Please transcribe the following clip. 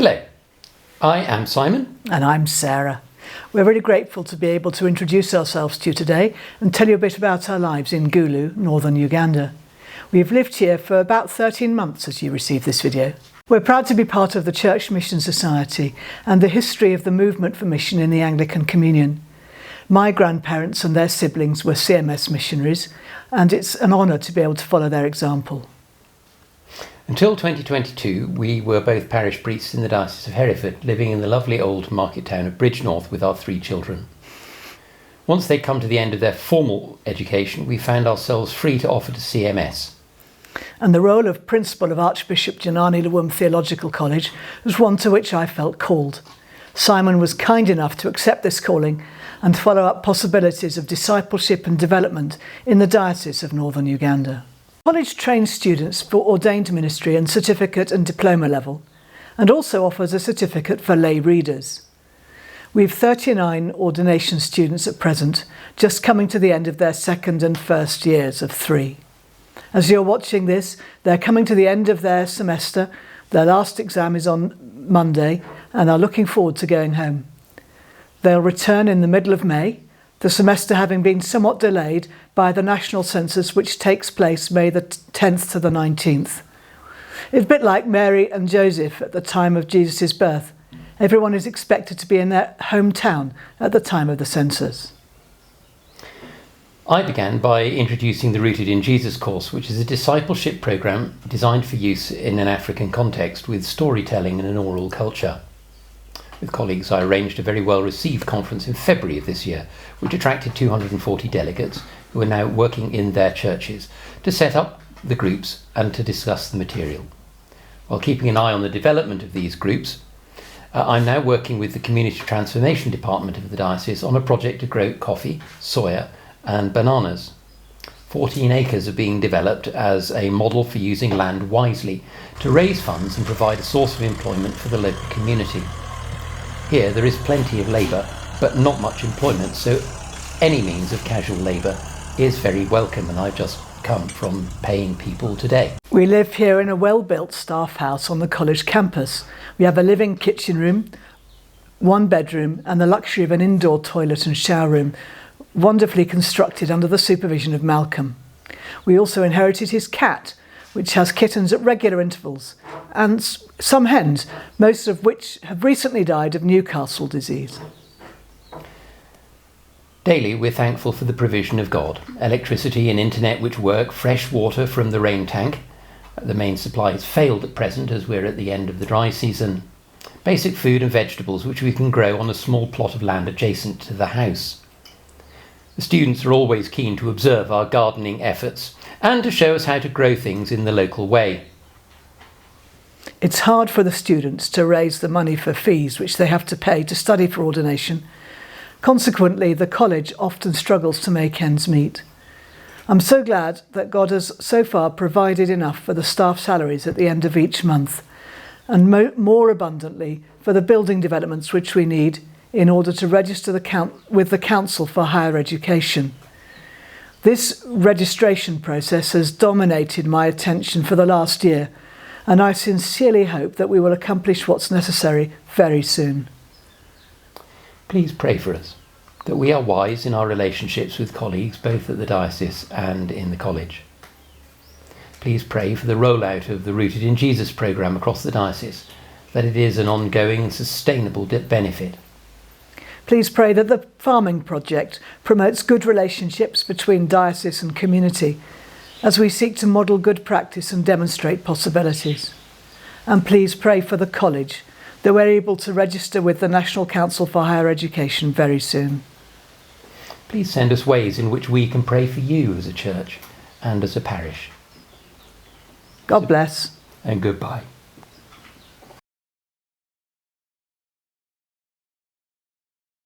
Hello, I am Simon. And I'm Sarah. We're really grateful to be able to introduce ourselves to you today and tell you a bit about our lives in Gulu, northern Uganda. We've lived here for about 13 months as you receive this video. We're proud to be part of the Church Mission Society and the history of the movement for mission in the Anglican Communion. My grandparents and their siblings were CMS missionaries, and it's an honour to be able to follow their example. Until 2022, we were both parish priests in the Diocese of Hereford, living in the lovely old market town of Bridgnorth with our 3 children. Once they'd come to the end of their formal education, we found ourselves free to offer to CMS. And the role of Principal of Archbishop Janani Lawum Theological College was one to which I felt called. Simon was kind enough to accept this calling and follow up possibilities of discipleship and development in the Diocese of Northern Uganda. College trains students for ordained ministry and certificate and diploma level, and also offers a certificate for lay readers. We've 39 ordination students at present, just coming to the end of their second and first years of 3. As you're watching this, they're coming to the end of their semester. Their last exam is on Monday and are looking forward to going home. They'll return in the middle of May, the semester having been somewhat delayed by the national census, which takes place May the 10th to the 19th. It's a bit like Mary and Joseph at the time of Jesus' birth. Everyone is expected to be in their hometown at the time of the census. I began by introducing the Rooted in Jesus course, which is a discipleship programme designed for use in an African context with storytelling and an oral culture. With colleagues, I arranged a very well-received conference in February of this year, which attracted 240 delegates who are now working in their churches to set up the groups and to discuss the material. While keeping an eye on the development of these groups, I'm now working with the Community Transformation Department of the Diocese on a project to grow coffee, soya and bananas. 14 acres are being developed as a model for using land wisely to raise funds and provide a source of employment for the local community. Here there is plenty of labour, but not much employment, so any means of casual labour is very welcome, and I've just come from paying people today. We live here in a well-built staff house on the college campus. We have a living kitchen room, 1 bedroom, and the luxury of an indoor toilet and shower room, wonderfully constructed under the supervision of Malcolm. We also inherited his cat, which has kittens at regular intervals, and some hens, most of which have recently died of Newcastle disease. Daily we're thankful for the provision of God, electricity and internet which work, fresh water from the rain tank. The main supply has failed at present as we're at the end of the dry season. Basic food and vegetables which we can grow on a small plot of land adjacent to the house. The students are always keen to observe our gardening efforts and to show us how to grow things in the local way. It's hard for the students to raise the money for fees which they have to pay to study for ordination. Consequently, the college often struggles to make ends meet. I'm so glad that God has so far provided enough for the staff salaries at the end of each month, and more abundantly for the building developments which we need in order to register with the Council for Higher Education. This registration process has dominated my attention for the last year, and I sincerely hope that we will accomplish what's necessary very soon. Please pray for us, that we are wise in our relationships with colleagues both at the diocese and in the college. Please pray for the rollout of the Rooted in Jesus programme across the diocese, that it is an ongoing and sustainable benefit. Please pray that the farming project promotes good relationships between diocese and community as we seek to model good practice and demonstrate possibilities. And please pray for the college that we're able to register with the National Council for Higher Education very soon. Please send us ways in which we can pray for you as a church and as a parish. God bless. And goodbye.